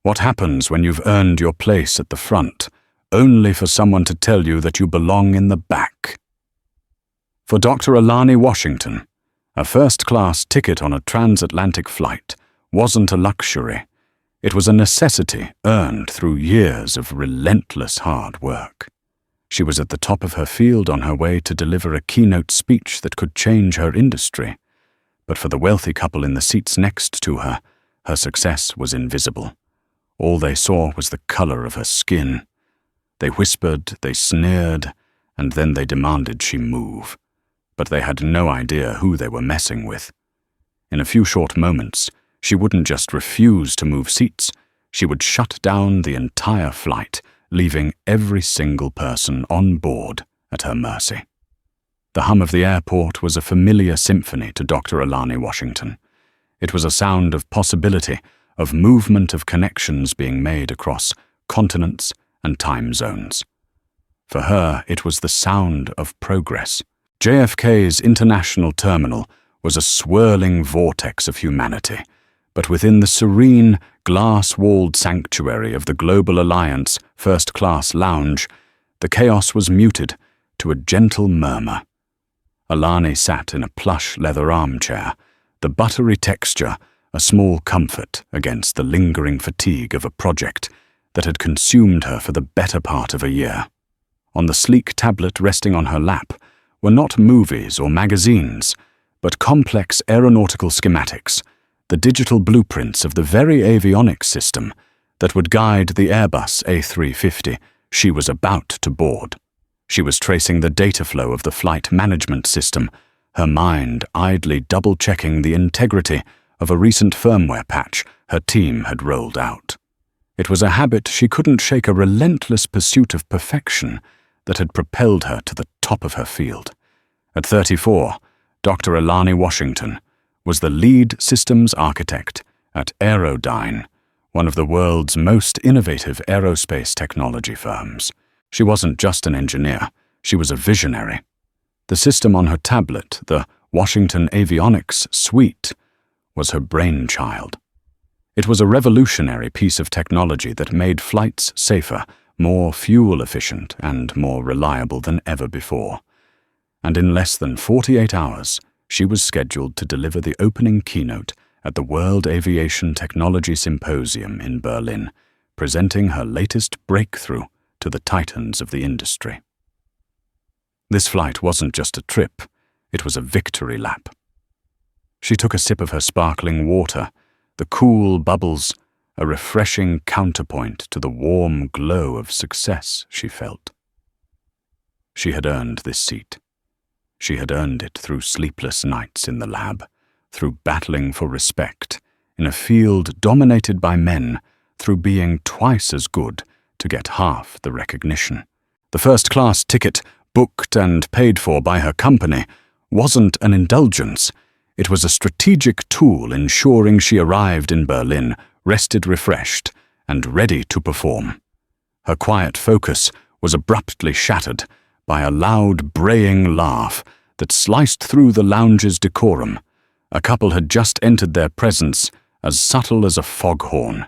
What happens when you've earned your place at the front, only for someone to tell you that you belong in the back? For Dr. Alani Washington, a first-class ticket on a transatlantic flight wasn't a luxury. It was a necessity earned through years of relentless hard work. She was at the top of her field on her way to deliver a keynote speech that could change her industry. But for the wealthy couple in the seats next to her, her success was invisible. All they saw was the color of her skin. They whispered, they sneered, and then they demanded she move. But they had no idea who they were messing with. In a few short moments, she wouldn't just refuse to move seats, she would shut down the entire flight, leaving every single person on board at her mercy. The hum of the airport was a familiar symphony to Dr. Alani Washington. It was a sound of possibility, of movement of connections being made across continents and time zones. For her, it was the sound of progress. JFK's international terminal was a swirling vortex of humanity, but within the serene, glass-walled sanctuary of the Global Alliance first-class lounge, the chaos was muted to a gentle murmur. Alani sat in a plush leather armchair, the buttery texture a small comfort against the lingering fatigue of a project that had consumed her for the better part of a year. On the sleek tablet resting on her lap were not movies or magazines, but complex aeronautical schematics, the digital blueprints of the very avionics system that would guide the Airbus A350 she was about to board. She was tracing the data flow of the flight management system, her mind idly double-checking the integrity of a recent firmware patch her team had rolled out. It was a habit she couldn't shake, a relentless pursuit of perfection that had propelled her to the top of her field. At 34, Dr. Alani Washington was the lead systems architect at Airline, one of the world's most innovative aerospace technology firms. She wasn't just an engineer, she was a visionary. The system on her tablet, the Washington Avionics Suite, was her brainchild. It was a revolutionary piece of technology that made flights safer, more fuel-efficient, and more reliable than ever before. And in less than 48 hours, she was scheduled to deliver the opening keynote at the World Aviation Technology Symposium in Berlin, presenting her latest breakthrough to the titans of the industry. This flight wasn't just a trip, it was a victory lap. She took a sip of her sparkling water, the cool bubbles, a refreshing counterpoint to the warm glow of success she felt. She had earned this seat. She had earned it through sleepless nights in the lab, through battling for respect, in a field dominated by men, through being twice as good to get half the recognition. The first-class ticket, booked and paid for by her company, wasn't an indulgence. It was a strategic tool ensuring she arrived in Berlin, rested, refreshed, and ready to perform. Her quiet focus was abruptly shattered by a loud, braying laugh that sliced through the lounge's decorum. A couple had just entered their presence, as subtle as a foghorn.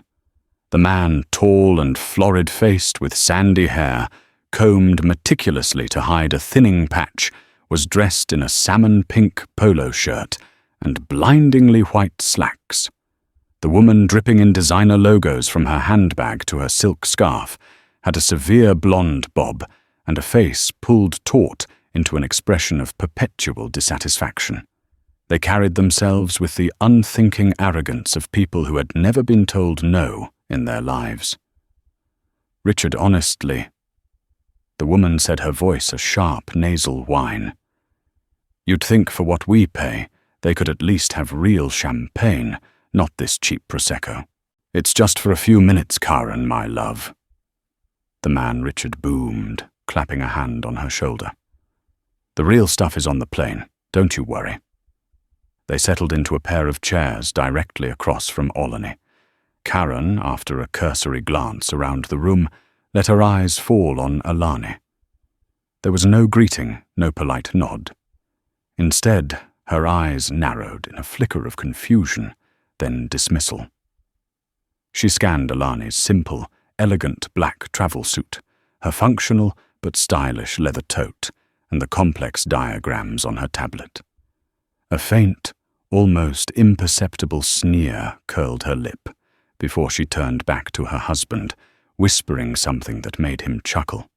The man, tall and florid-faced with sandy hair, combed meticulously to hide a thinning patch, was dressed in a salmon-pink polo shirt and blindingly white slacks. The woman, dripping in designer logos from her handbag to her silk scarf, had a severe blonde bob and a face pulled taut into an expression of perpetual dissatisfaction. They carried themselves with the unthinking arrogance of people who had never been told no in their lives. "Richard, honestly," the woman said, her voice a sharp nasal whine. "You'd think for what we pay, they could at least have real champagne, not this cheap Prosecco. It's just for a few minutes, Karen, my love." The man, Richard, boomed, clapping a hand on her shoulder. "The real stuff is on the plane, don't you worry." They settled into a pair of chairs directly across from Olney. Karen, after a cursory glance around the room, let her eyes fall on Alani. There was no greeting, no polite nod. Instead, her eyes narrowed in a flicker of confusion, then dismissal. She scanned Alani's simple, elegant black travel suit, her functional but stylish leather tote, and the complex diagrams on her tablet. A faint, almost imperceptible sneer curled her lip before she turned back to her husband, whispering something that made him chuckle.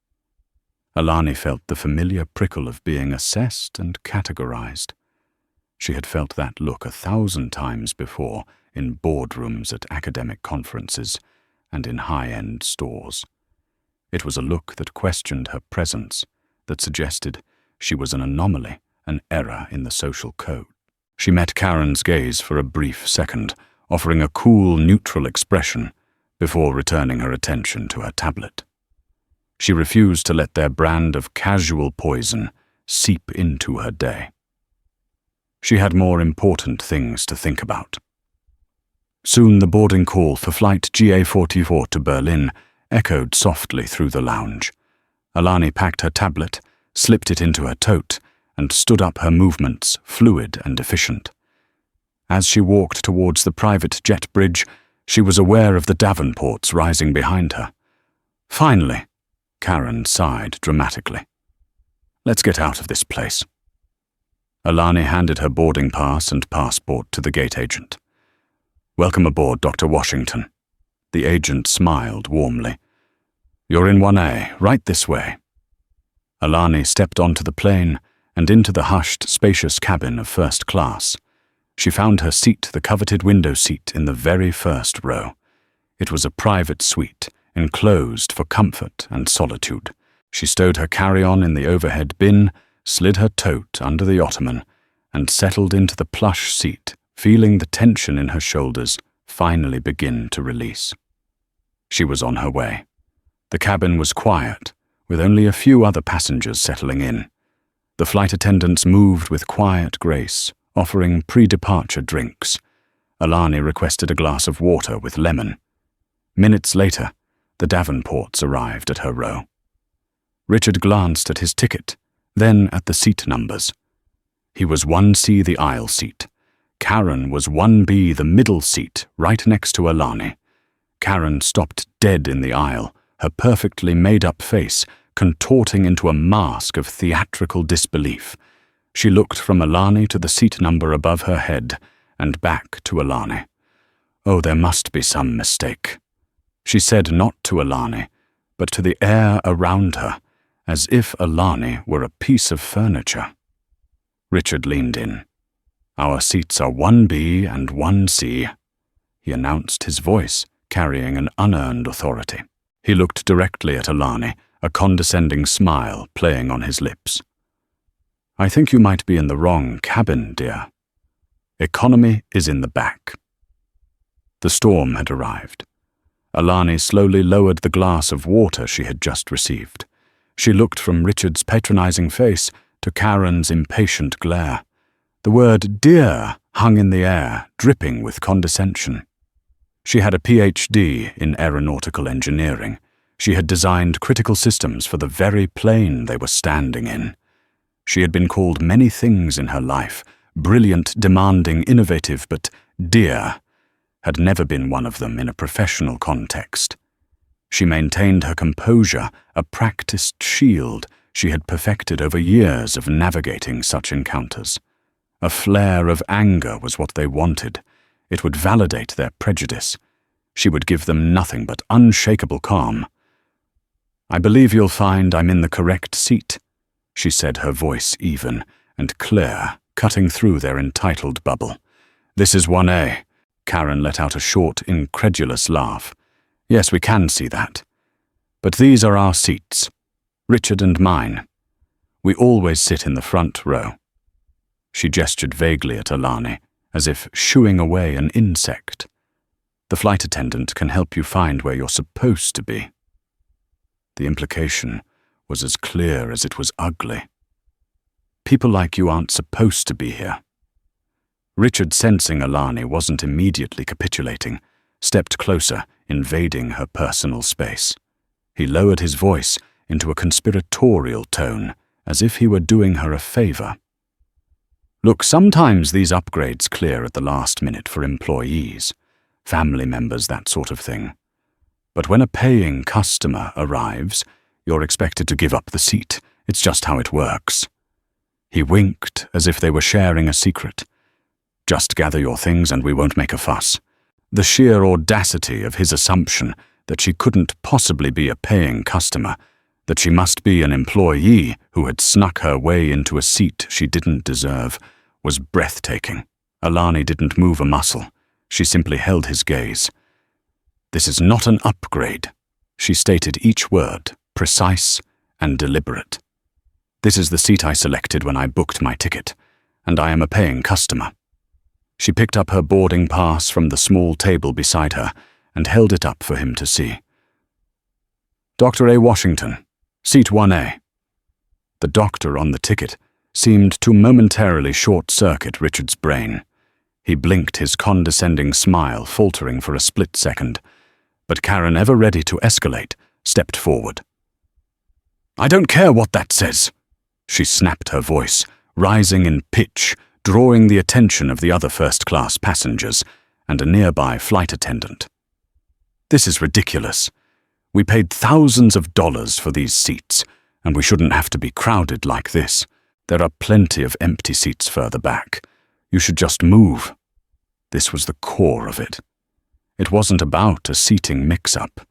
Alani felt the familiar prickle of being assessed and categorized. She had felt that look 1,000 times before in boardrooms at academic conferences and in high-end stores. It was a look that questioned her presence, that suggested she was an anomaly, an error in the social code. She met Karen's gaze for a brief second, offering a cool, neutral expression before returning her attention to her tablet. She refused to let their brand of casual poison seep into her day. She had more important things to think about. Soon the boarding call for flight GA44 to Berlin echoed softly through the lounge. Alani packed her tablet, slipped it into her tote, and stood up, her movements fluid and efficient. As she walked towards the private jet bridge, she was aware of the Davenports rising behind her. Finally, Karen sighed dramatically. Let's get out of this place. Alani handed her boarding pass and passport to the gate agent. Welcome aboard, Dr. Washington. The agent smiled warmly. You're in 1A, right this way. Alani stepped onto the plane and into the hushed, spacious cabin of first class. She found her seat, the coveted window seat, in the very first row. It was a private suite, enclosed for comfort and solitude. She stowed her carry-on in the overhead bin, slid her tote under the ottoman, and settled into the plush seat, feeling the tension in her shoulders finally begin to release. She was on her way. The cabin was quiet, with only a few other passengers settling in. The flight attendants moved with quiet grace, offering pre-departure drinks. Alani requested a glass of water with lemon. Minutes later, the Davenports arrived at her row. Richard glanced at his ticket, then at the seat numbers. He was 1C, the aisle seat. Karen was 1B, the middle seat, right next to Alani. Karen stopped dead in the aisle, her perfectly made-up face contorting into a mask of theatrical disbelief. She looked from Alani to the seat number above her head, and back to Alani. Oh, there must be some mistake. She said not to Alani, but to the air around her, as if Alani were a piece of furniture. Richard leaned in. Our seats are 1B and 1C, he announced, his voice carrying an unearned authority. He looked directly at Alani, a condescending smile playing on his lips. I think you might be in the wrong cabin, dear. Economy is in the back. The storm had arrived. Alani slowly lowered the glass of water she had just received. She looked from Richard's patronizing face to Karen's impatient glare. The word dear hung in the air, dripping with condescension. She had a PhD in aeronautical engineering. She had designed critical systems for the very plane they were standing in. She had been called many things in her life, brilliant, demanding, innovative, but dear had never been one of them in a professional context. She maintained her composure, a practiced shield she had perfected over years of navigating such encounters. A flare of anger was what they wanted. It would validate their prejudice. She would give them nothing but unshakable calm. I believe you'll find I'm in the correct seat, she said, her voice even and clear, cutting through their entitled bubble. This is 1A. Karen let out a short, incredulous laugh. Yes, we can see that. But these are our seats, Richard and mine. We always sit in the front row. She gestured vaguely at Alani, as if shooing away an insect. The flight attendant can help you find where you're supposed to be. The implication was as clear as it was ugly. People like you aren't supposed to be here. Richard, sensing Alani wasn't immediately capitulating, stepped closer, invading her personal space. He lowered his voice into a conspiratorial tone, as if he were doing her a favor. Look, sometimes these upgrades clear at the last minute for employees. family members, that sort of thing. But when a paying customer arrives, you're expected to give up the seat. It's just how it works. He winked as if they were sharing a secret. Just gather your things and we won't make a fuss. The sheer audacity of his assumption that she couldn't possibly be a paying customer, that she must be an employee who had snuck her way into a seat she didn't deserve, was breathtaking. Alani didn't move a muscle. She simply held his gaze. "This is not an upgrade." She stated each word, precise and deliberate. "This is the seat I selected when I booked my ticket, and I am a paying customer." She picked up her boarding pass from the small table beside her and held it up for him to see. "Dr. A. Washington, seat 1A. The doctor on the ticket seemed to momentarily short-circuit Richard's brain. He blinked, his condescending smile faltering for a split second, but Karen, ever ready to escalate, stepped forward. "I don't care what that says," she snapped, her voice rising in pitch, drawing the attention of the other first-class passengers and a nearby flight attendant. "This is ridiculous. We paid thousands of dollars for these seats, and we shouldn't have to be crowded like this. There are plenty of empty seats further back. You should just move." This was the core of it. It wasn't about a seating mix-up.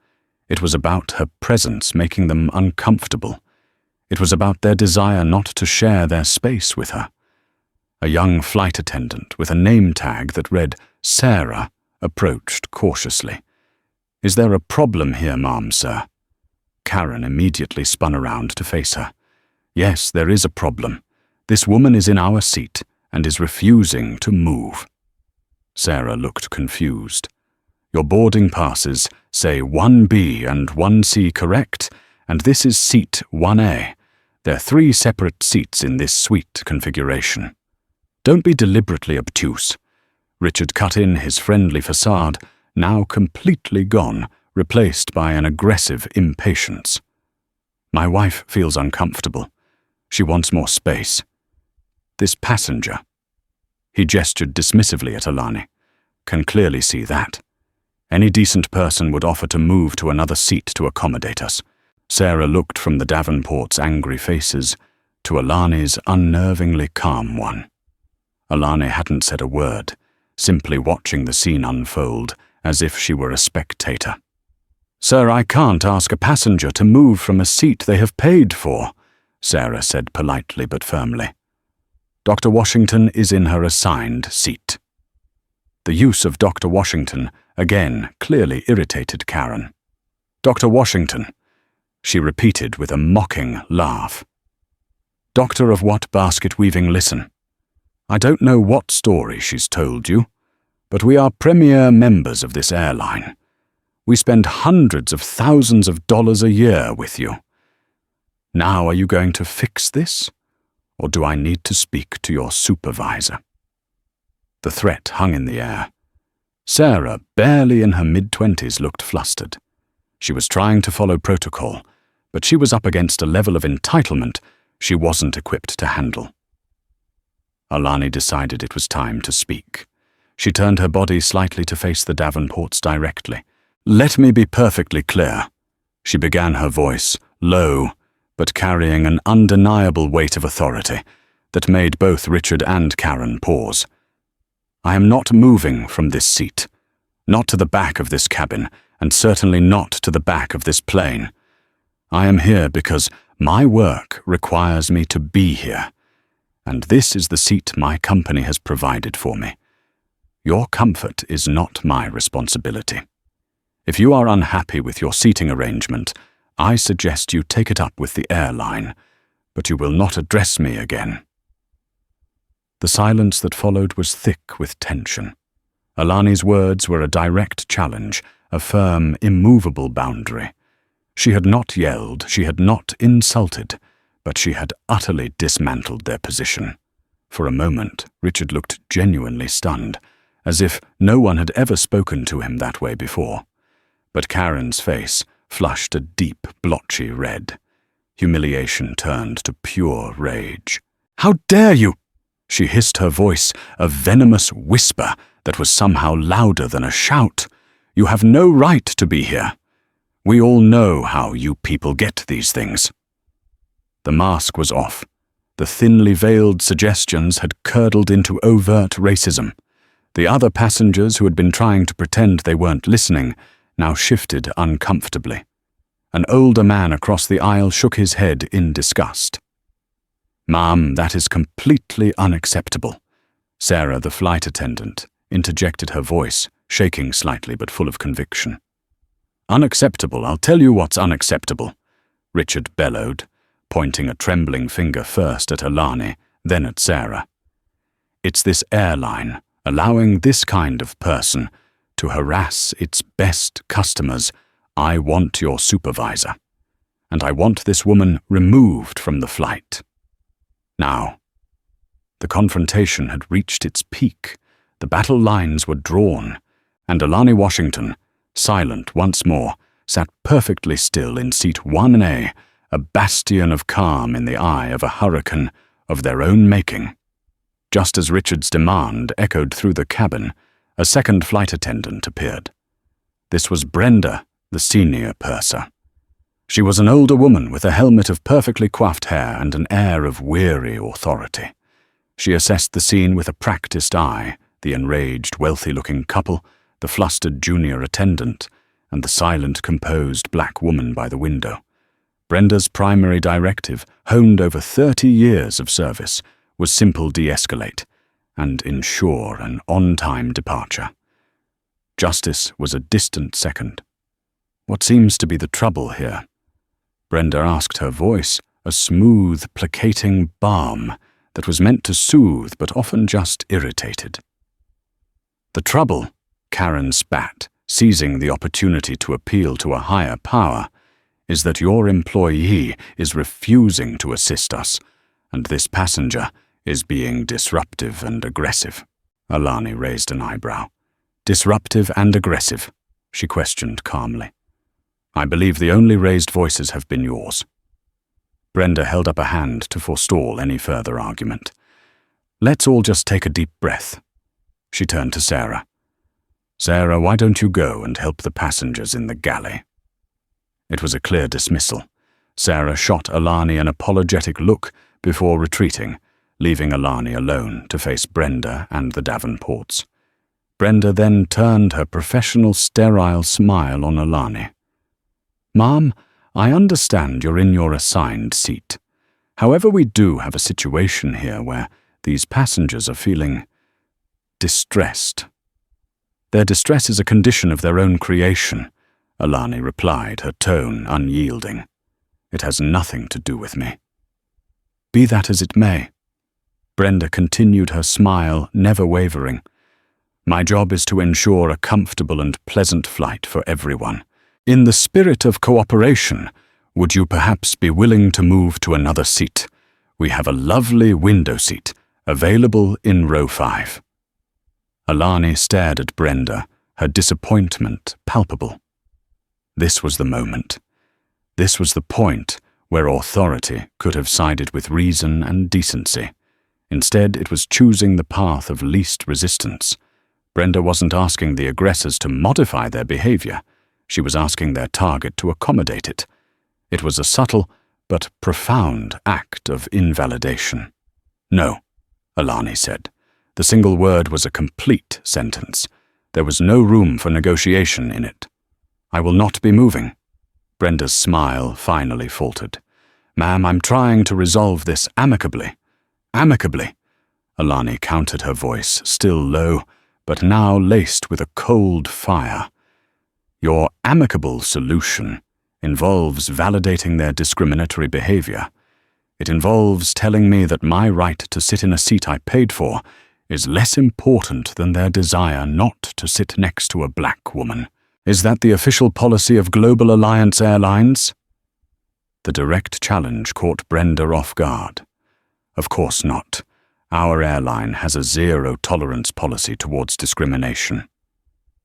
It was about her presence making them uncomfortable. It was about their desire not to share their space with her. A young flight attendant with a name tag that read Sarah approached cautiously. "Is there a problem here, ma'am, sir?" Karen immediately spun around to face her. "Yes, there is a problem. This woman is in our seat and is refusing to move." Sarah looked confused. "Your boarding passes say 1B and 1C, correct? And this is seat 1A. There are 3 separate seats in this suite configuration." "Don't be deliberately obtuse." Richard cut in, his friendly facade now completely gone, replaced by an aggressive impatience. "My wife feels uncomfortable. She wants more space. This passenger," he gestured dismissively at Alani, "can clearly see that. Any decent person would offer to move to another seat to accommodate us." Sarah looked from the Davenports' angry faces to Alani's unnervingly calm one. Alani hadn't said a word, simply watching the scene unfold as if she were a spectator. "Sir, I can't ask a passenger to move from a seat they have paid for," Sarah said politely but firmly. "Dr. Washington is in her assigned seat." The use of Dr. Washington again clearly irritated Karen. "Dr. Washington," she repeated with a mocking laugh. "Doctor of what basket-weaving? Listen. I don't know what story she's told you, but we are premier members of this airline. We spend hundreds of thousands of dollars a year with you. Now are you going to fix this, or do I need to speak to your supervisor?" The threat hung in the air. Sarah, barely in her mid-20s, looked flustered. She was trying to follow protocol, but she was up against a level of entitlement she wasn't equipped to handle. Alani decided it was time to speak. She turned her body slightly to face the Davenports directly. "Let me be perfectly clear," she began, her voice low, but carrying an undeniable weight of authority that made both Richard and Karen pause. "I am not moving from this seat, not to the back of this cabin, and certainly not to the back of this plane. I am here because my work requires me to be here, and this is the seat my company has provided for me. Your comfort is not my responsibility. If you are unhappy with your seating arrangement, I suggest you take it up with the airline, but you will not address me again." The silence that followed was thick with tension. Alani's words were a direct challenge, a firm, immovable boundary. She had not yelled, she had not insulted, but she had utterly dismantled their position. For a moment, Richard looked genuinely stunned, as if no one had ever spoken to him that way before. But Karen's face flushed a deep, blotchy red. Humiliation turned to pure rage. "How dare you!" She hissed her voice, a venomous whisper that was somehow louder than a shout. "You have no right to be here. We all know how you people get these things." The mask was off. The thinly veiled suggestions had curdled into overt racism. The other passengers who had been trying to pretend they weren't listening now shifted uncomfortably. An older man across the aisle shook his head in disgust. "Ma'am, that is completely unacceptable." Sarah, the flight attendant, interjected her voice, shaking slightly but full of conviction. "Unacceptable, I'll tell you what's unacceptable," Richard bellowed, pointing a trembling finger first at Alani, then at Sarah. "It's this airline allowing this kind of person to harass its best customers. I want your supervisor, and I want this woman removed from the flight. Now." The confrontation had reached its peak. The battle lines were drawn, and Alani Washington, silent once more, sat perfectly still in seat 1A, a bastion of calm in the eye of a hurricane of their own making. Just as Richard's demand echoed through the cabin, a second flight attendant appeared. This was Brenda, the senior purser. She was an older woman with a helmet of perfectly coiffed hair and an air of weary authority. She assessed the scene with a practiced eye, the enraged, wealthy-looking couple, the flustered junior attendant, and the silent, composed black woman by the window. Brenda's primary directive, honed over 30 years of service, was simple de-escalate and ensure an on-time departure. Justice was a distant second. "What seems to be the trouble here?" Brenda asked, her voice a smooth, placating balm that was meant to soothe but often just irritated. "The trouble," Karen spat, seizing the opportunity to appeal to a higher power, "is that your employee is refusing to assist us, and this passenger is being disruptive and aggressive." Alani raised an eyebrow. "Disruptive and aggressive?" she questioned calmly. "I believe the only raised voices have been yours." Brenda held up a hand to forestall any further argument. "Let's all just take a deep breath." She turned to Sarah. "Sarah, why don't you go and help the passengers in the galley?" It was a clear dismissal. Sarah shot Alani an apologetic look before retreating, leaving Alani alone to face Brenda and the Davenports. Brenda then turned her professional sterile smile on Alani. "Ma'am, I understand you're in your assigned seat. However, we do have a situation here where these passengers are feeling distressed." "Their distress is a condition of their own creation," Alani replied, her tone unyielding. "It has nothing to do with me." "Be that as it may." Brenda continued, her smile never wavering. "My job is to ensure a comfortable and pleasant flight for everyone. In the spirit of cooperation, would you perhaps be willing to move to another seat? We have a lovely window seat, available in row 5. Alani stared at Brenda, her disappointment palpable. This was the moment. This was the point where authority could have sided with reason and decency. Instead, it was choosing the path of least resistance. Brenda wasn't asking the aggressors to modify their behavior. She was asking their target to accommodate it. It was a subtle but profound act of invalidation. "No," Alani said. The single word was a complete sentence. There was no room for negotiation in it. "I will not be moving." Brenda's smile finally faltered. "Ma'am, I'm trying to resolve this amicably." "Amicably," Alani countered, her voice still low, but now laced with a cold fire. "Your amicable solution involves validating their discriminatory behavior. It involves telling me that my right to sit in a seat I paid for is less important than their desire not to sit next to a black woman. Is that the official policy of Global Alliance Airlines?" The direct challenge caught Brenda off guard. "Of course not. Our airline has a zero-tolerance policy towards discrimination."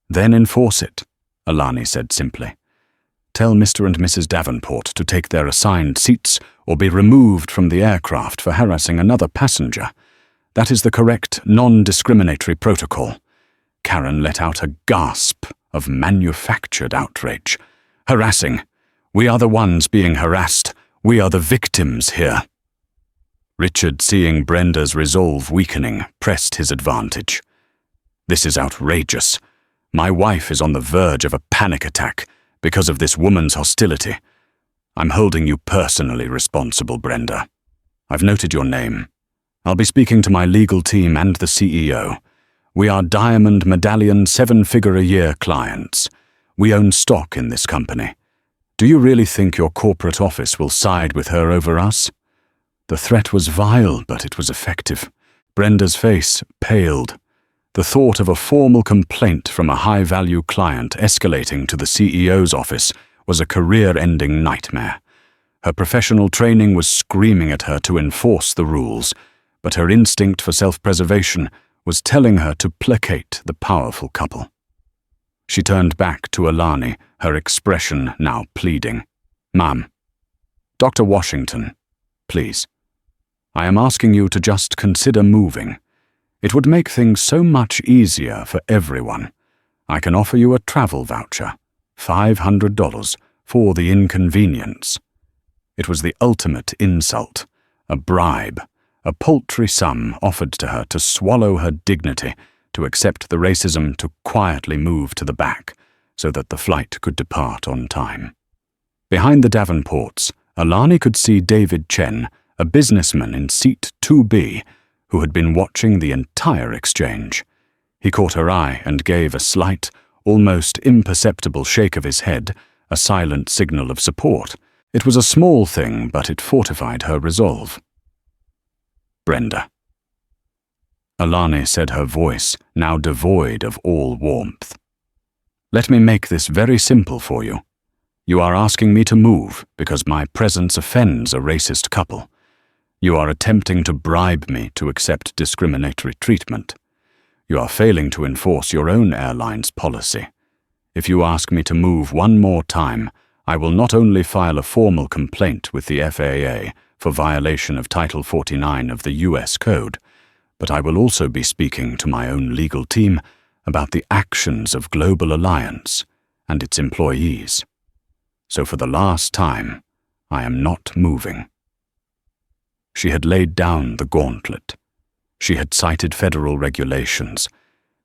"Then enforce it," Alani said simply. "Tell Mr. and Mrs. Davenport to take their assigned seats or be removed from the aircraft for harassing another passenger. That is the correct, non-discriminatory protocol." Karen let out a gasp of manufactured outrage. "Harassing. We are the ones being harassed. We are the victims here." Richard, seeing Brenda's resolve weakening, pressed his advantage. "This is outrageous. My wife is on the verge of a panic attack because of this woman's hostility. I'm holding you personally responsible, Brenda. I've noted your name. I'll be speaking to my legal team and the CEO. We are Diamond Medallion 7-figure-a-year clients. We own stock in this company. Do you really think your corporate office will side with her over us?" The threat was vile, but it was effective. Brenda's face paled. The thought of a formal complaint from a high-value client escalating to the CEO's office was a career-ending nightmare. Her professional training was screaming at her to enforce the rules, but her instinct for self-preservation was telling her to placate the powerful couple. She turned back to Alani, her expression now pleading. "Ma'am, Dr. Washington, please. I am asking you to just consider moving. It would make things so much easier for everyone. I can offer you a travel voucher, $500, for the inconvenience." It was the ultimate insult, a bribe, a paltry sum offered to her to swallow her dignity, to accept the racism, to quietly move to the back, so that the flight could depart on time. Behind the Davenports, Alani could see David Chen, a businessman in seat 2B, who had been watching the entire exchange. He caught her eye and gave a slight, almost imperceptible shake of his head, a silent signal of support. It was a small thing, but it fortified her resolve. "Brenda." Alani said, her voice now devoid of all warmth. "Let me make this very simple for you. You are asking me to move because my presence offends a racist couple. You are attempting to bribe me to accept discriminatory treatment. You are failing to enforce your own airline's policy. If you ask me to move one more time, I will not only file a formal complaint with the FAA for violation of Title 49 of the U.S. Code, but I will also be speaking to my own legal team about the actions of Global Alliance and its employees. So for the last time, I am not moving." She had laid down the gauntlet. She had cited federal regulations.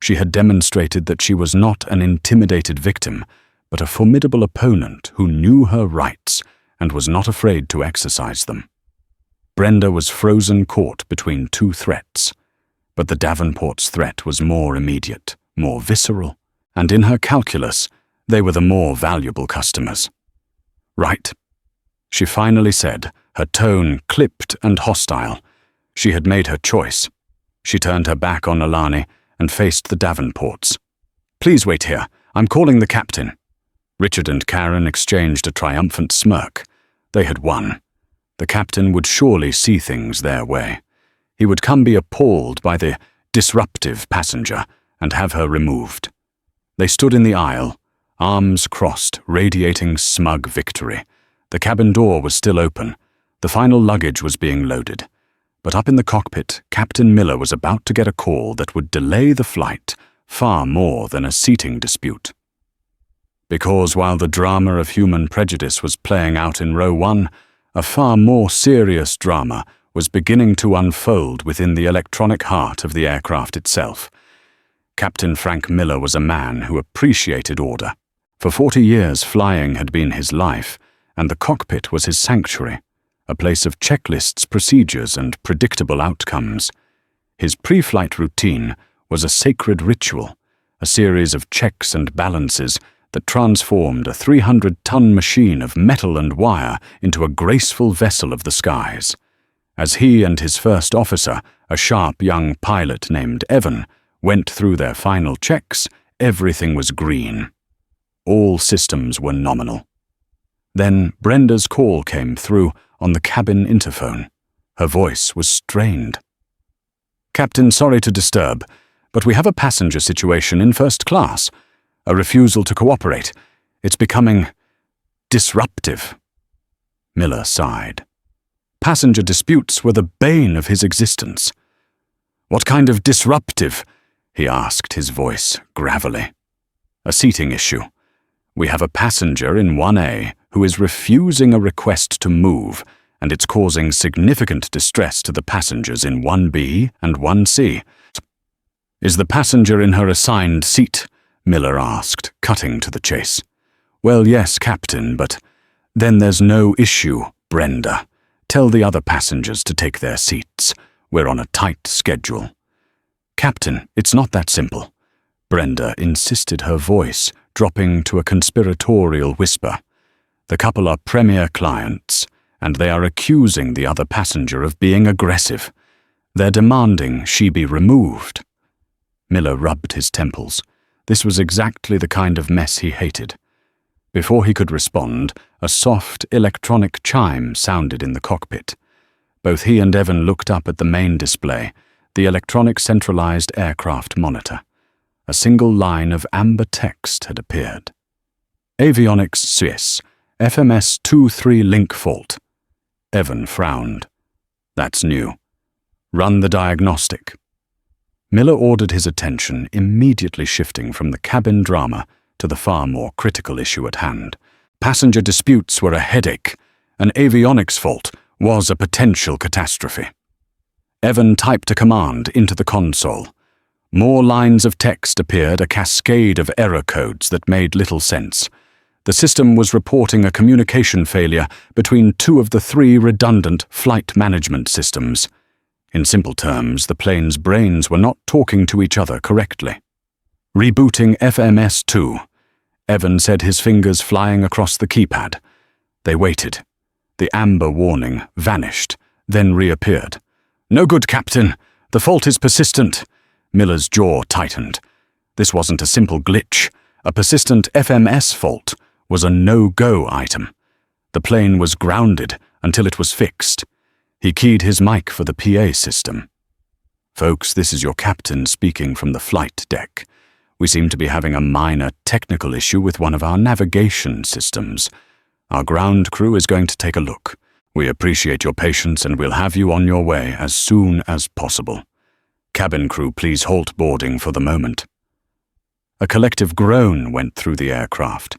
She had demonstrated that she was not an intimidated victim, but a formidable opponent who knew her rights and was not afraid to exercise them. Brenda was frozen caught between two threats, but the Davenports' threat was more immediate, more visceral, and in her calculus, they were the more valuable customers. "Right," she finally said, her tone clipped and hostile. She had made her choice. She turned her back on Alani and faced the Davenports. "Please wait here. I'm calling the captain." Richard and Karen exchanged a triumphant smirk. They had won. The captain would surely see things their way. He would come be appalled by the disruptive passenger and have her removed. They stood in the aisle, arms crossed, radiating smug victory. The cabin door was still open. The final luggage was being loaded. But up in the cockpit, Captain Miller was about to get a call that would delay the flight far more than a seating dispute. Because while the drama of human prejudice was playing out in row 1, a far more serious drama was beginning to unfold within the electronic heart of the aircraft itself. Captain Frank Miller was a man who appreciated order. For 40 years, flying had been his life, and the cockpit was his sanctuary, a place of checklists, procedures, and predictable outcomes. His pre-flight routine was a sacred ritual, a series of checks and balances that transformed a 300-ton machine of metal and wire into a graceful vessel of the skies. As he and his first officer, a sharp young pilot named Evan, went through their final checks, everything was green. All systems were nominal. Then Brenda's call came through on the cabin interphone. Her voice was strained. "Captain, sorry to disturb, but we have a passenger situation in first class. A refusal to cooperate. It's becoming disruptive." Miller sighed. Passenger disputes were the bane of his existence. What kind of disruptive? He asked, his voice gravelly. A seating issue. We have a passenger in 1A who is refusing a request to move, and it's causing significant distress to the passengers in 1B and 1C. Is the passenger in her assigned seat? Miller asked, cutting to the chase. Well, yes, Captain, but then there's no issue, Brenda. Tell the other passengers to take their seats. We're on a tight schedule. Captain, it's not that simple. Brenda insisted, her voice dropping to a conspiratorial whisper. The couple are premier clients, and they are accusing the other passenger of being aggressive. They're demanding she be removed. Miller rubbed his temples. This was exactly the kind of mess he hated. Before he could respond, a soft electronic chime sounded in the cockpit. Both he and Evan looked up at the main display, the electronic centralized aircraft monitor. A single line of amber text had appeared. Avionics Swiss, FMS 23 link fault. Evan frowned. That's new. Run the diagnostic. Miller ordered his attention, immediately shifting from the cabin drama to the far more critical issue at hand. Passenger disputes were a headache. An avionics fault was a potential catastrophe. Evan typed a command into the console. More lines of text appeared, a cascade of error codes that made little sense. The system was reporting a communication failure between two of the three redundant flight management systems. In simple terms, the plane's brains were not talking to each other correctly. Rebooting FMS-2. Evan said, his fingers flying across the keypad. They waited. The amber warning vanished, then reappeared. No good, Captain. The fault is persistent. Miller's jaw tightened. This wasn't a simple glitch. A persistent FMS fault was a no-go item. The plane was grounded until it was fixed. He keyed his mic for the PA system. Folks, this is your captain speaking from the flight deck. We seem to be having a minor technical issue with one of our navigation systems. Our ground crew is going to take a look. We appreciate your patience and we'll have you on your way as soon as possible. Cabin crew, please halt boarding for the moment. A collective groan went through the aircraft.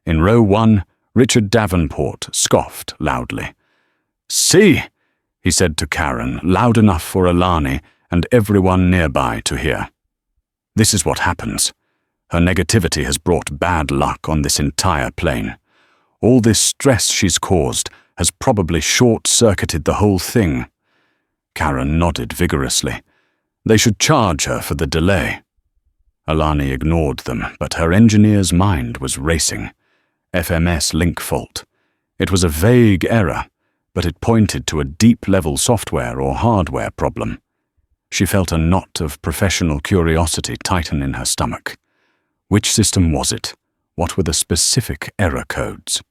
In row 1, Richard Davenport scoffed loudly. See, he said to Karen, loud enough for Alani and everyone nearby to hear. This is what happens. Her negativity has brought bad luck on this entire plane. All this stress she's caused has probably short-circuited the whole thing. Karen nodded vigorously. They should charge her for the delay. Alani ignored them, but her engineer's mind was racing. FMS link fault. It was a vague error, but it pointed to a deep-level software or hardware problem. She felt a knot of professional curiosity tighten in her stomach. Which system was it? What were the specific error codes?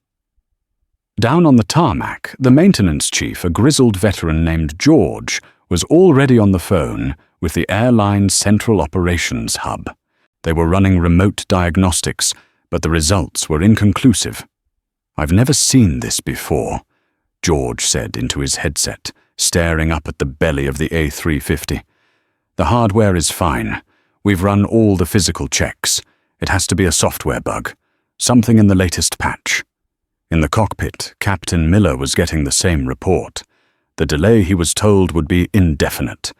Down on the tarmac, the maintenance chief, a grizzled veteran named George, was already on the phone with the Airline Central Operations Hub. They were running remote diagnostics, but the results were inconclusive. I've never seen this before, George said into his headset, staring up at the belly of the A350. The hardware is fine. We've run all the physical checks. It has to be a software bug, something in the latest patch. In the cockpit, Captain Miller was getting the same report. The delay, he was told, would be indefinite.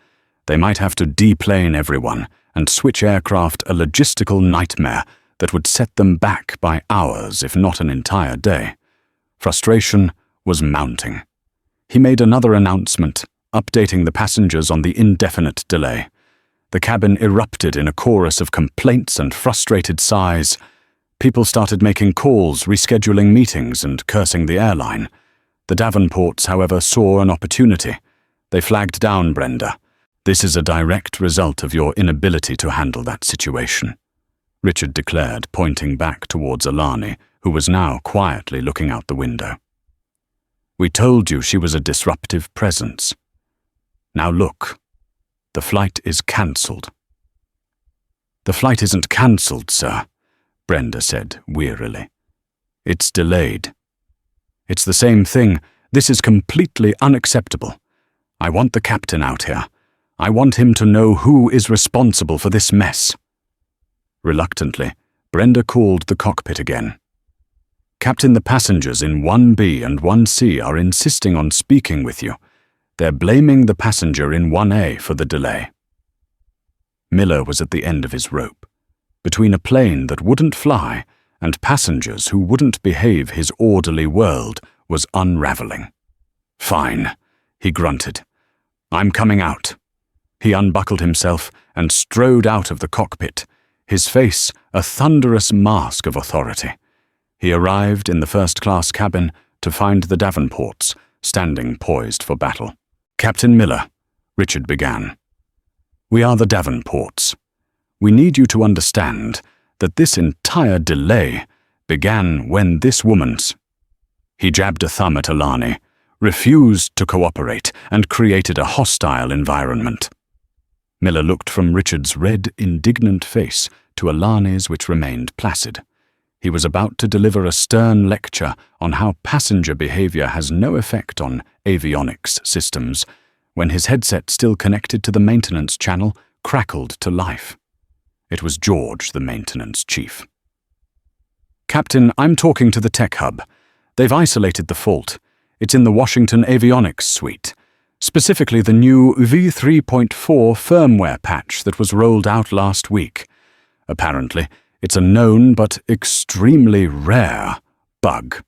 They might have to deplane everyone and switch aircraft, a logistical nightmare that would set them back by hours, if not an entire day. Frustration was mounting. He made another announcement, updating the passengers on the indefinite delay. The cabin erupted in a chorus of complaints and frustrated sighs. People started making calls, rescheduling meetings, and cursing the airline. The Davenports, however, saw an opportunity. They flagged down Brenda. This is a direct result of your inability to handle that situation, Richard declared, pointing back towards Alani, who was now quietly looking out the window. We told you she was a disruptive presence. Now look, the flight is cancelled. The flight isn't cancelled, sir, Brenda said wearily. It's delayed. It's the same thing. This is completely unacceptable. I want the captain out here. I want him to know who is responsible for this mess." Reluctantly, Brenda called the cockpit again. "Captain, the passengers in 1B and 1C are insisting on speaking with you. They're blaming the passenger in 1A for the delay." Miller was at the end of his rope, between a plane that wouldn't fly and passengers who wouldn't behave. His orderly world was unraveling. "Fine," he grunted. "I'm coming out." He unbuckled himself and strode out of the cockpit, his face a thunderous mask of authority. He arrived in the first-class cabin to find the Davenports standing poised for battle. "Captain Miller," Richard began, "we are the Davenports. We need you to understand that this entire delay began when this woman's—" He jabbed a thumb at Alani, refused to cooperate, and created a hostile environment. Miller looked from Richard's red, indignant face to Alani's, which remained placid. He was about to deliver a stern lecture on how passenger behavior has no effect on avionics systems, when his headset, still connected to the maintenance channel, crackled to life. It was George, the maintenance chief. "Captain, I'm talking to the tech hub. They've isolated the fault. It's in the Washington avionics suite, specifically the new V3.4 firmware patch that was rolled out last week. Apparently, it's a known but extremely rare bug.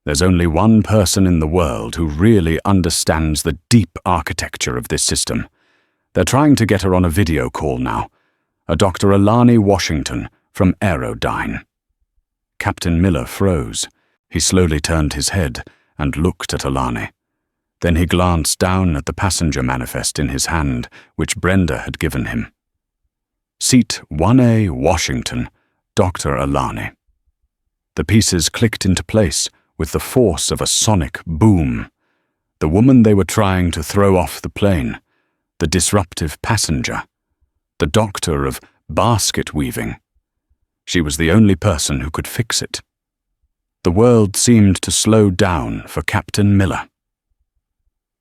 There's only one person in the world who really understands the deep architecture of this system. They're trying to get her on a video call now, a Dr. Alani Washington from Airline." Captain Miller froze. He slowly turned his head and looked at Alani. Then he glanced down at the passenger manifest in his hand, which Brenda had given him. "Seat 1A, Washington, Dr. Alani." The pieces clicked into place with the force of a sonic boom. The woman they were trying to throw off the plane, the disruptive passenger, the doctor of basket weaving. She was the only person who could fix it. The world seemed to slow down for Captain Miller.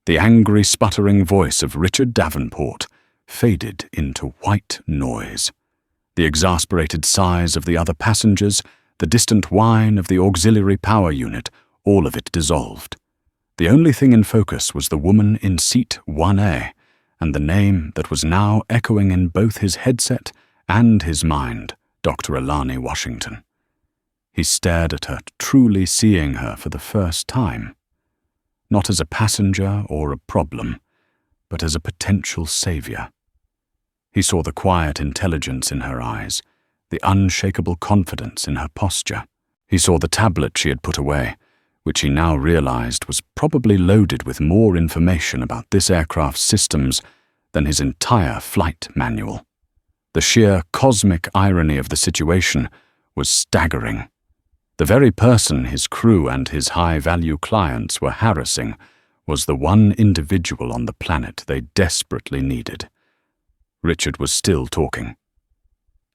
The angry, sputtering voice of Richard Davenport faded into white noise. The exasperated sighs of the other passengers, the distant whine of the auxiliary power unit, all of it dissolved. The only thing in focus was the woman in seat 1A, and the name that was now echoing in both his headset and his mind, Dr. Alani Washington. He stared at her, truly seeing her for the first time. Not as a passenger or a problem, but as a potential savior. He saw the quiet intelligence in her eyes, the unshakable confidence in her posture. He saw the tablet she had put away, which he now realized was probably loaded with more information about this aircraft's systems than his entire flight manual. The sheer cosmic irony of the situation was staggering. The very person his crew and his high-value clients were harassing was the one individual on the planet they desperately needed. Richard was still talking.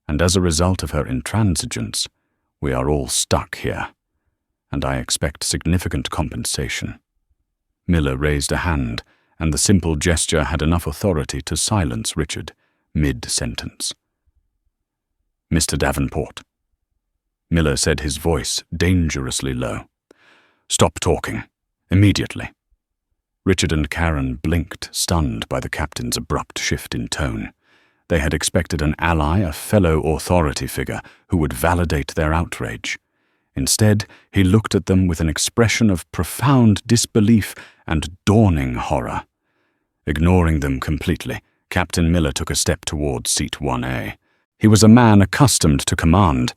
"And as a result of her intransigence, we are all stuck here, and I expect significant compensation." Miller raised a hand, and the simple gesture had enough authority to silence Richard mid-sentence. "Mr. Davenport," Miller said, his voice dangerously low. "Stop talking. Immediately." Richard and Karen blinked, stunned by the captain's abrupt shift in tone. They had expected an ally, a fellow authority figure, who would validate their outrage. Instead, he looked at them with an expression of profound disbelief and dawning horror. Ignoring them completely, Captain Miller took a step towards seat 1A. He was a man accustomed to command,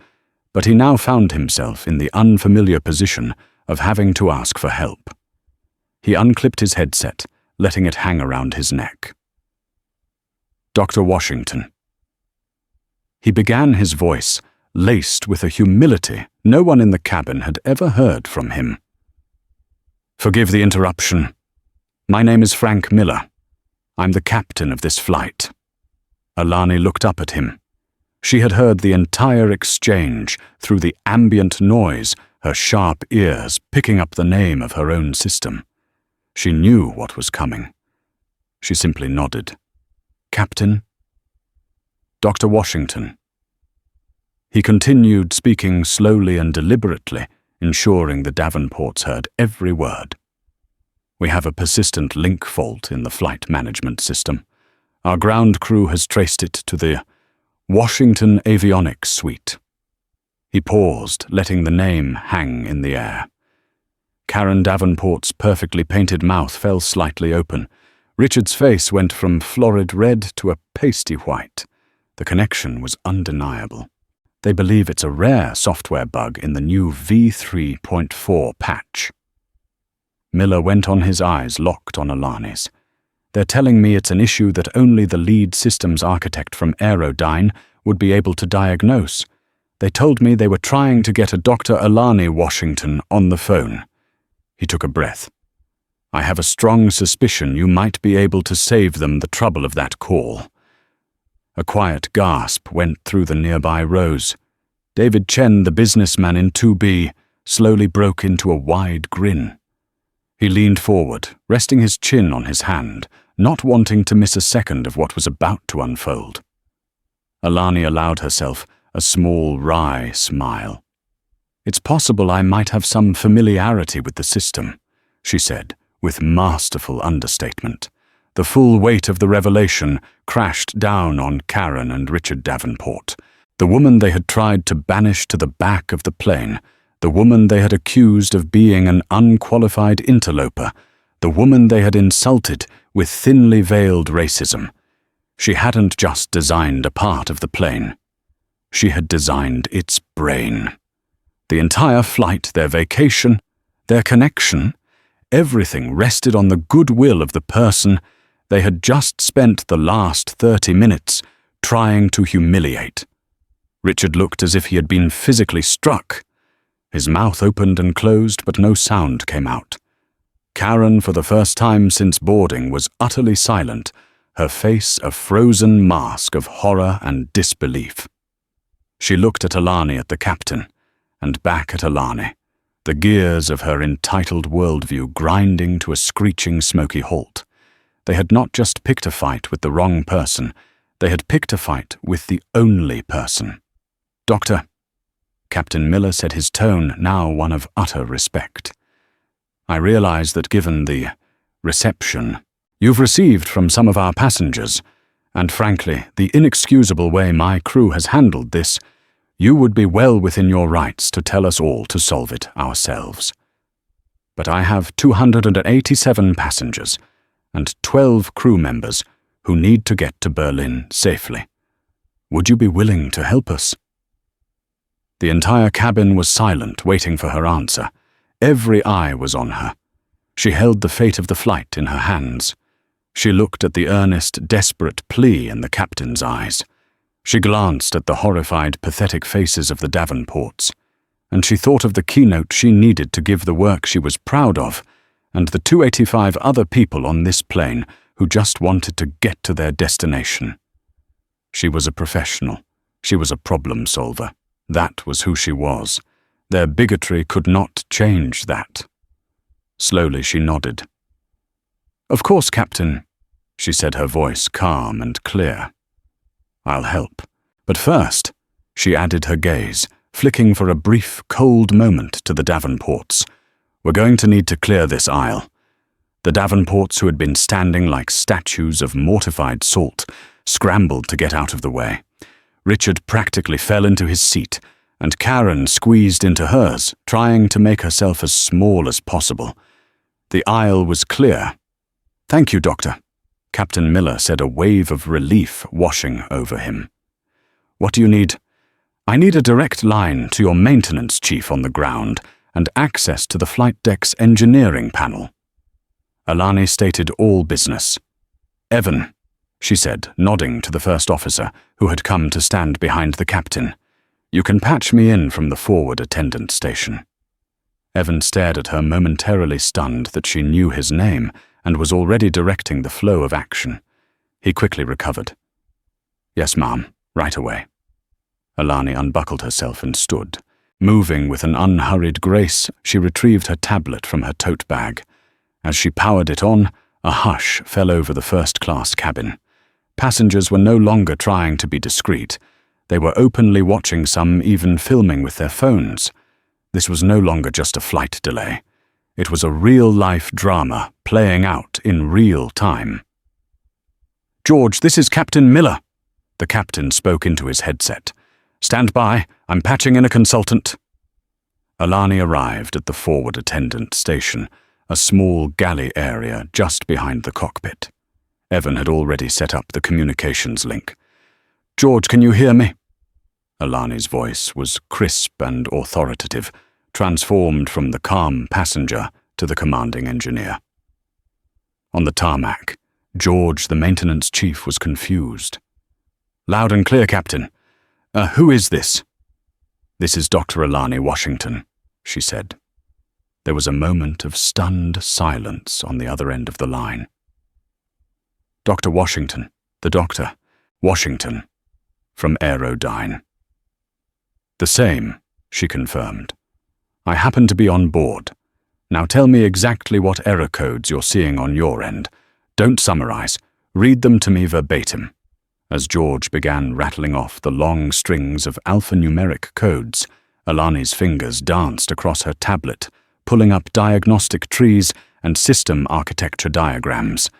but he now found himself in the unfamiliar position of having to ask for help. He unclipped his headset, letting it hang around his neck. "Dr. Washington." He began, his voice laced with a humility no one in the cabin had ever heard from him. "Forgive the interruption. My name is Frank Miller. I'm the captain of this flight." Alani looked up at him. She had heard the entire exchange through the ambient noise, her sharp ears picking up the name of her own system. She knew what was coming. She simply nodded. Captain? Dr. Washington. He continued speaking slowly and deliberately, ensuring the Davenports heard every word. We have a persistent link fault in the flight management system. Our ground crew has traced it to the Washington Avionics Suite. He paused, letting the name hang in the air. Karen Davenport's perfectly painted mouth fell slightly open. Richard's face went from florid red to a pasty white. The connection was undeniable. They believe it's a rare software bug in the new v3.4 patch. Miller went on, his eyes locked on Alani's. They're telling me it's an issue that only the lead systems architect from Aerodyne would be able to diagnose. They told me they were trying to get a Dr. Alani Washington on the phone. He took a breath. I have a strong suspicion you might be able to save them the trouble of that call. A quiet gasp went through the nearby rows. David Chen, the businessman in 2B, slowly broke into a wide grin. He leaned forward, resting his chin on his hand, not wanting to miss a second of what was about to unfold. Alani allowed herself a small, wry smile. It's possible I might have some familiarity with the system, she said, with masterful understatement. The full weight of the revelation crashed down on Karen and Richard Davenport, the woman they had tried to banish to the back of the plane, the woman they had accused of being an unqualified interloper, the woman they had insulted with thinly veiled racism. She hadn't just designed a part of the plane. She had designed its brain. The entire flight, their vacation, their connection, everything rested on the goodwill of the person they had just spent the last 30 minutes trying to humiliate. Richard looked as if he had been physically struck. His mouth opened and closed, but no sound came out. Karen, for the first time since boarding, was utterly silent, her face a frozen mask of horror and disbelief. She looked at Alani, at the captain, and back at Alani, the gears of her entitled worldview grinding to a screeching, smoky halt. They had not just picked a fight with the wrong person, they had picked a fight with the only person. Doctor, Captain Miller said, his tone now one of utter respect. I realize that given the reception you've received from some of our passengers, and frankly, the inexcusable way my crew has handled this, you would be well within your rights to tell us all to solve it ourselves. But I have 287 passengers and 12 crew members who need to get to Berlin safely. Would you be willing to help us? The entire cabin was silent, waiting for her answer. Every eye was on her. She held the fate of the flight in her hands. She looked at the earnest, desperate plea in the captain's eyes. She glanced at the horrified, pathetic faces of the Davenports, and she thought of the keynote she needed to give the work she was proud of, and the 285 other people on this plane who just wanted to get to their destination. She was a professional. She was a problem solver. That was who she was. Their bigotry could not change that. Slowly she nodded. Of course, Captain, she said, her voice calm and clear. I'll help. But first, she added, her gaze flicking for a brief, cold moment to the Davenports. We're going to need to clear this aisle. The Davenports, who had been standing like statues of mortified salt, scrambled to get out of the way. Richard practically fell into his seat, and Karen squeezed into hers, trying to make herself as small as possible. The aisle was clear. Thank you, Doctor, Captain Miller said, a wave of relief washing over him. What do you need? I need a direct line to your maintenance chief on the ground and access to the flight deck's engineering panel. Alani stated all business. Evan, she said, nodding to the first officer, who had come to stand behind the captain. You can patch me in from the forward attendant station. Evan stared at her, momentarily stunned that she knew his name and was already directing the flow of action. He quickly recovered. Yes, ma'am, right away. Alani unbuckled herself and stood. Moving with an unhurried grace, she retrieved her tablet from her tote bag. As she powered it on, a hush fell over the first-class cabin. Passengers were no longer trying to be discreet. They were openly watching, some even filming with their phones. This was no longer just a flight delay. It was a real-life drama playing out in real time. "George, this is Captain Miller." The captain spoke into his headset. "Stand by, I'm patching in a consultant." Alani arrived at the forward attendant station, a small galley area just behind the cockpit. Evan had already set up the communications link. "George, can you hear me?" Alani's voice was crisp and authoritative, transformed from the calm passenger to the commanding engineer. On the tarmac, George, the maintenance chief, was confused. "Loud and clear, Captain. Who is this?" "This is Dr. Alani Washington," she said. There was a moment of stunned silence on the other end of the line. "Dr. Washington, the doctor, Washington, from Airline." "The same," she confirmed. "I happen to be on board. Now tell me exactly what error codes you're seeing on your end. Don't summarize. Read them to me verbatim." As George began rattling off the long strings of alphanumeric codes, Alani's fingers danced across her tablet, pulling up diagnostic trees and system architecture diagrams.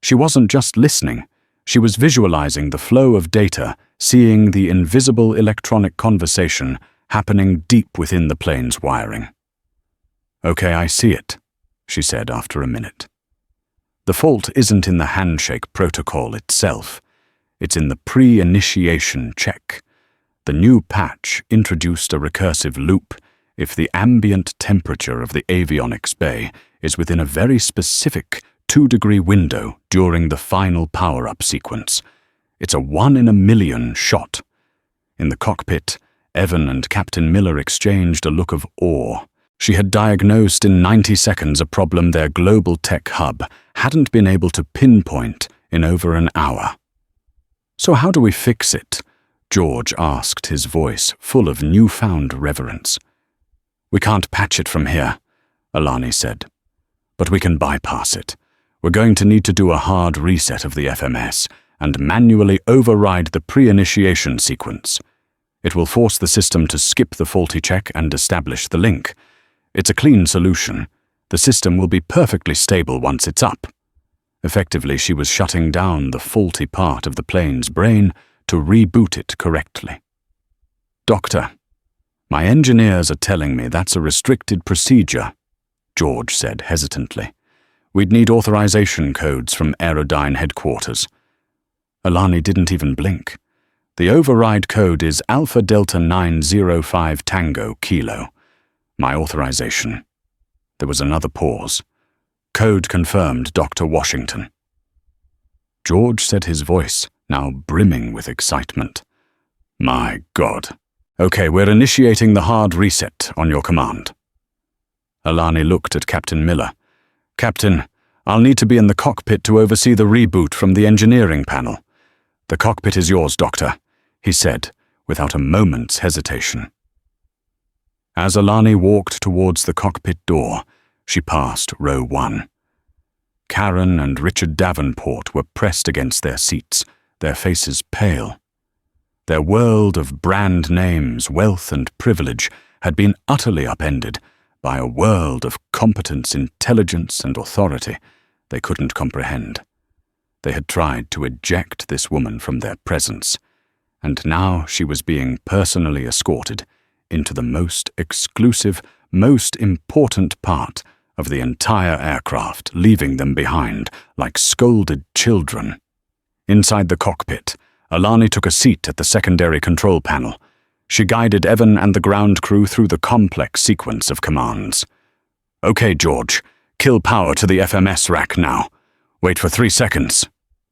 She wasn't just listening. She was visualizing the flow of data, seeing the invisible electronic conversation happening deep within the plane's wiring. "Okay, I see it," she said after a minute. "The fault isn't in the handshake protocol itself. It's in the pre-initiation check. The new patch introduced a recursive loop if the ambient temperature of the avionics bay is within a very specific 2-degree window during the final power-up sequence. It's a 1 in a million shot." In the cockpit, Evan and Captain Miller exchanged a look of awe. She had diagnosed in 90 seconds a problem their global tech hub hadn't been able to pinpoint in over an hour. "So how do we fix it?" George asked, his voice full of newfound reverence. "We can't patch it from here," Alani said. "But we can bypass it. We're going to need to do a hard reset of the FMS and manually override the pre-initiation sequence. It will force the system to skip the faulty check and establish the link. It's a clean solution. The system will be perfectly stable once it's up." Effectively, she was shutting down the faulty part of the plane's brain to reboot it correctly. "Doctor, my engineers are telling me that's a restricted procedure," George said hesitantly. "We'd need authorization codes from Airline headquarters." Alani didn't even blink. "The override code is Alpha Delta 905 Tango Kilo. My authorization." There was another pause. "Code confirmed, Dr. Washington." George said, his voice now brimming with excitement. "My God. Okay, we're initiating the hard reset on your command." Alani looked at Captain Miller. "Captain, I'll need to be in the cockpit to oversee the reboot from the engineering panel." "The cockpit is yours, Doctor," he said, without a moment's hesitation. As Alani walked towards the cockpit door, she passed row 1. Karen and Richard Davenport were pressed against their seats, their faces pale. Their world of brand names, wealth, and privilege had been utterly upended by a world of competence, intelligence, and authority they couldn't comprehend. They had tried to eject this woman from their presence, and now she was being personally escorted into the most exclusive, most important part of the entire aircraft, leaving them behind like scolded children. Inside the cockpit, Alani took a seat at the secondary control panel. She guided Evan and the ground crew through the complex sequence of commands. "Okay, George, kill power to the FMS rack now. Wait for 3 seconds.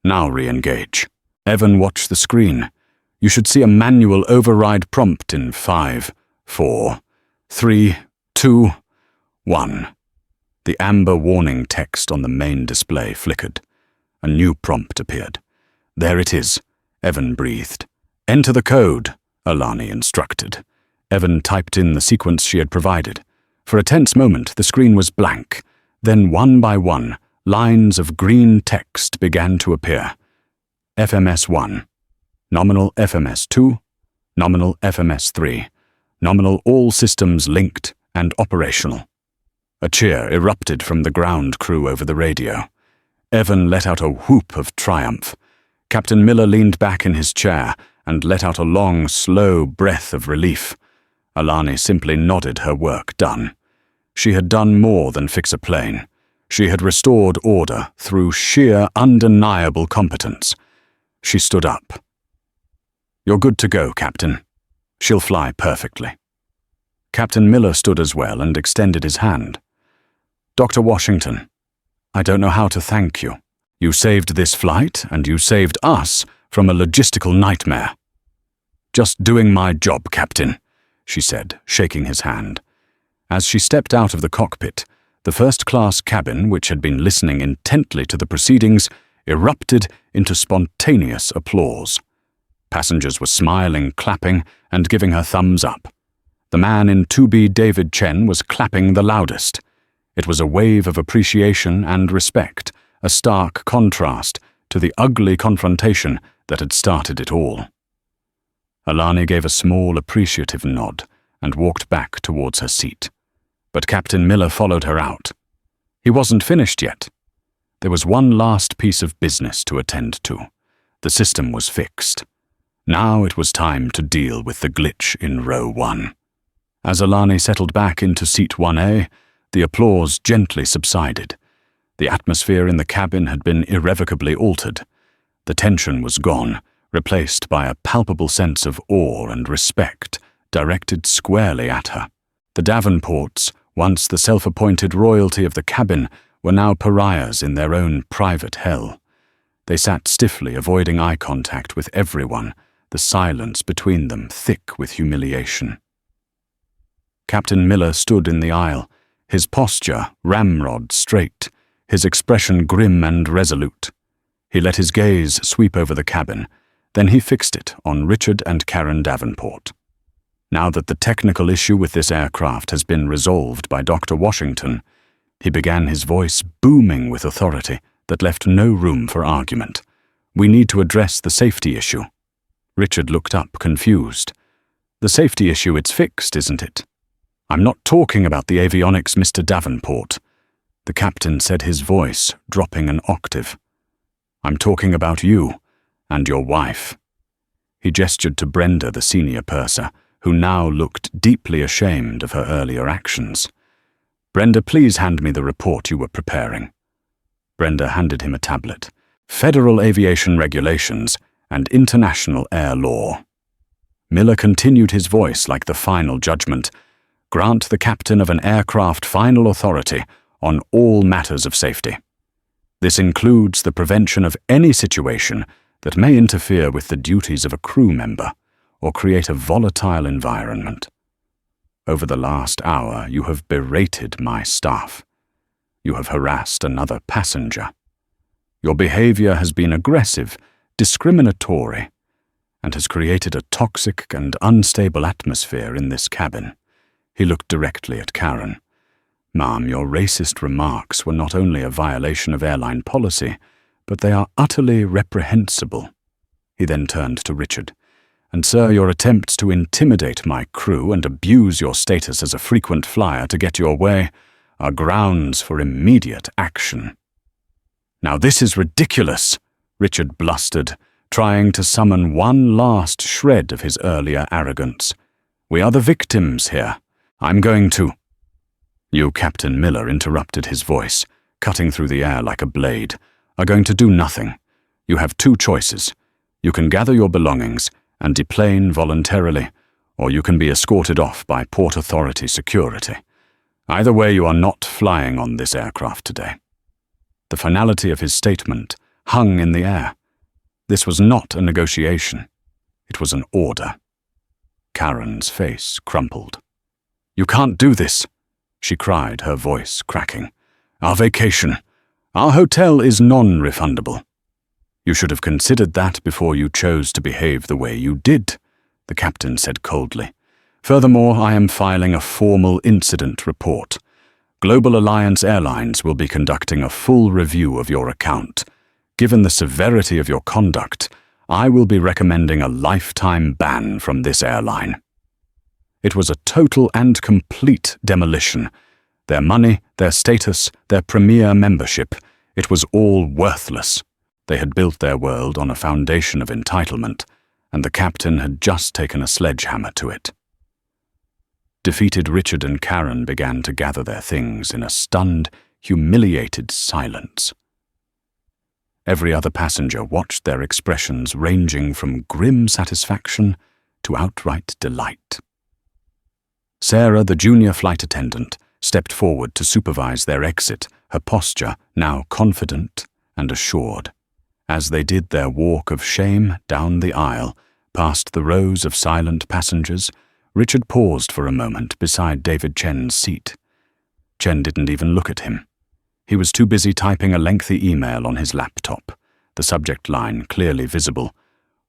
Now re-engage." Evan watched the screen. "You should see a manual override prompt in 5, 4, 3, 2, 1. The amber warning text on the main display flickered. A new prompt appeared. "There it is," Evan breathed. "Enter the code," Alani instructed. Evan typed in the sequence she had provided. For a tense moment, the screen was blank. Then, one by one, lines of green text began to appear. FMS1, nominal FMS2, nominal FMS3, nominal all systems linked and operational. A cheer erupted from the ground crew over the radio. Evan let out a whoop of triumph. Captain Miller leaned back in his chair and let out a long, slow breath of relief. Alani simply nodded, her work done. She had done more than fix a plane. She had restored order through sheer, undeniable competence. She stood up. "You're good to go, Captain. She'll fly perfectly." Captain Miller stood as well and extended his hand. "Dr. Washington, I don't know how to thank you. You saved this flight, and you saved us from a logistical nightmare." "Just doing my job, Captain," she said, shaking his hand. As she stepped out of the cockpit, the first-class cabin, which had been listening intently to the proceedings, erupted into spontaneous applause. Passengers were smiling, clapping, and giving her thumbs up. The man in 2B David Chen was clapping the loudest. It was a wave of appreciation and respect, a stark contrast to the ugly confrontation that had started it all. Alani gave a small, appreciative nod and walked back towards her seat. But Captain Miller followed her out. He wasn't finished yet. There was one last piece of business to attend to. The system was fixed. Now it was time to deal with the glitch in row 1. As Alani settled back into seat 1A, the applause gently subsided. The atmosphere in the cabin had been irrevocably altered. The tension was gone, replaced by a palpable sense of awe and respect directed squarely at her. The Davenports, once the self-appointed royalty of the cabin, were now pariahs in their own private hell. They sat stiffly, avoiding eye contact with everyone, the silence between them thick with humiliation. Captain Miller stood in the aisle, his posture ramrod straight, his expression grim and resolute. He let his gaze sweep over the cabin, then he fixed it on Richard and Karen Davenport. Now that the technical issue with this aircraft has been resolved by Dr. Washington, he began, his voice booming with authority that left no room for argument. "We need to address the safety issue." Richard looked up, confused. "The safety issue, it's fixed, isn't it?" "I'm not talking about the avionics, Mr. Davenport," the captain said, his voice dropping an octave. "I'm talking about you and your wife." He gestured to Brenda, the senior purser, who now looked deeply ashamed of her earlier actions. "Brenda, please hand me the report you were preparing." Brenda handed him a tablet. "Federal Aviation Regulations and International Air Law." Miller continued, his voice like the final judgment. "Grant the captain of an aircraft final authority on all matters of safety. This includes the prevention of any situation that may interfere with the duties of a crew member or create a volatile environment. Over the last hour, you have berated my staff. You have harassed another passenger. Your behavior has been aggressive, discriminatory, and has created a toxic and unstable atmosphere in this cabin." He looked directly at Karen. "Ma'am, your racist remarks were not only a violation of airline policy, but they are utterly reprehensible." He then turned to Richard. "And sir, your attempts to intimidate my crew and abuse your status as a frequent flyer to get your way are grounds for immediate action." "Now this is ridiculous," Richard blustered, trying to summon one last shred of his earlier arrogance. "We are the victims here. I'm going to—" "You," Captain Miller interrupted, his voice cutting through the air like a blade, "are going to do nothing. You have two choices. You can gather your belongings and deplane voluntarily, or you can be escorted off by Port Authority security. Either way, you are not flying on this aircraft today." The finality of his statement hung in the air. This was not a negotiation. It was an order. Karen's face crumpled. "You can't do this," she cried, her voice cracking. "Our vacation, our hotel is non-refundable." "You should have considered that before you chose to behave the way you did," the captain said coldly. "Furthermore, I am filing a formal incident report. Global Alliance Airlines will be conducting a full review of your account. given the severity of your conduct, I will be recommending a lifetime ban from this airline." It was a total and complete demolition. Their money, their status, their premier membership, it was all worthless. They had built their world on a foundation of entitlement, and the captain had just taken a sledgehammer to it. Defeated Richard and Karen began to gather their things in a stunned, humiliated silence. Every other passenger watched their expressions ranging from grim satisfaction to outright delight. Sarah, the junior flight attendant, stepped forward to supervise their exit, her posture now confident and assured. As they did their walk of shame down the aisle, past the rows of silent passengers, Richard paused for a moment beside David Chen's seat. Chen didn't even look at him. He was too busy typing a lengthy email on his laptop, the subject line clearly visible: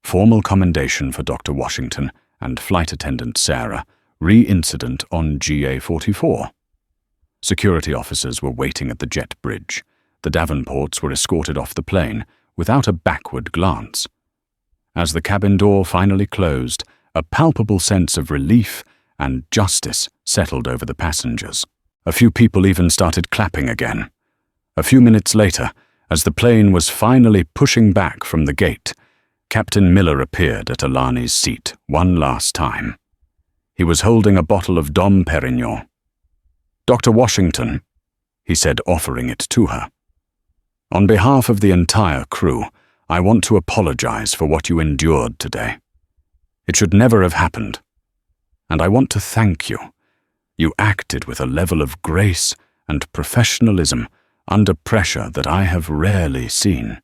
"Formal commendation for Dr. Washington and flight attendant Sarah, re-incident on GA-44. Security officers were waiting at the jet bridge. The Davenports were escorted off the plane without a backward glance. As the cabin door finally closed, a palpable sense of relief and justice settled over the passengers. A few people even started clapping again. A few minutes later, as the plane was finally pushing back from the gate, Captain Miller appeared at Alani's seat one last time. He was holding a bottle of Dom Perignon. "Dr. Washington," he said, offering it to her. "On behalf of the entire crew, I want to apologize for what you endured today. It should never have happened. And I want to thank you. You acted with a level of grace and professionalism under pressure that I have rarely seen.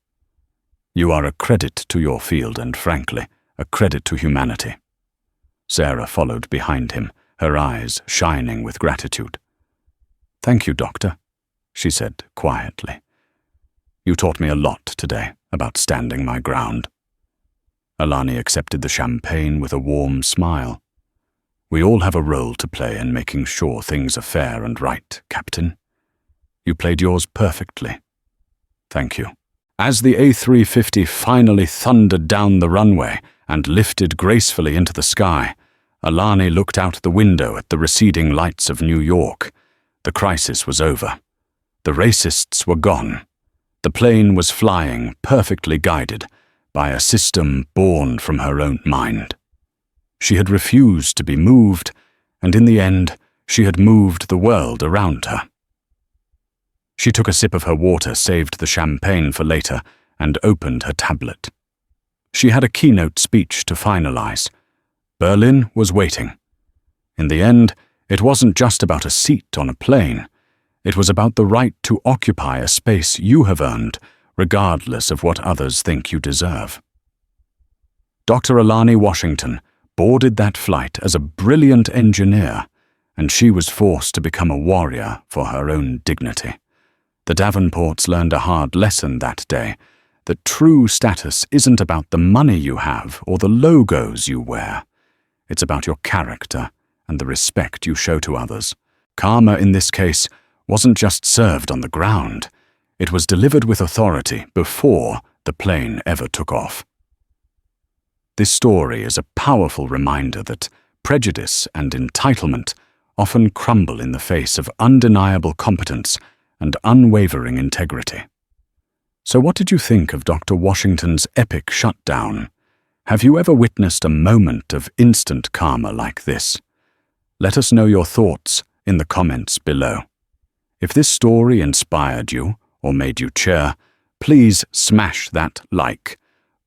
You are a credit to your field and, frankly, a credit to humanity." Sarah followed behind him, her eyes shining with gratitude. "Thank you, Doctor," she said quietly. "You taught me a lot today about standing my ground." Alani accepted the champagne with a warm smile. "We all have a role to play in making sure things are fair and right, Captain. You played yours perfectly. Thank you." As the A350 finally thundered down the runway and lifted gracefully into the sky, Alani looked out the window at the receding lights of New York. The crisis was over. The racists were gone. The plane was flying, perfectly guided, by a system born from her own mind. She had refused to be moved, and in the end, she had moved the world around her. She took a sip of her water, saved the champagne for later, and opened her tablet. She had a keynote speech to finalize. Berlin was waiting. In the end, it wasn't just about a seat on a plane. It was about the right to occupy a space you have earned, regardless of what others think you deserve. Dr. Alani Washington boarded that flight as a brilliant engineer, and she was forced to become a warrior for her own dignity. The Davenports learned a hard lesson that day, that true status isn't about the money you have or the logos you wear. It's about your character and the respect you show to others. Karma, in this case, wasn't just served on the ground. It was delivered with authority before the plane ever took off. This story is a powerful reminder that prejudice and entitlement often crumble in the face of undeniable competence and unwavering integrity. So what did you think of Dr. Washington's epic shutdown? Have you ever witnessed a moment of instant karma like this? Let us know your thoughts in the comments below. If this story inspired you or made you cheer, please smash that like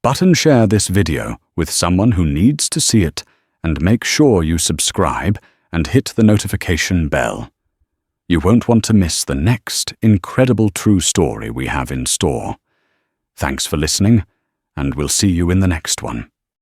button, share this video with someone who needs to see it, and make sure you subscribe and hit the notification bell. You won't want to miss the next incredible true story we have in store. Thanks for listening, and we'll see you in the next one.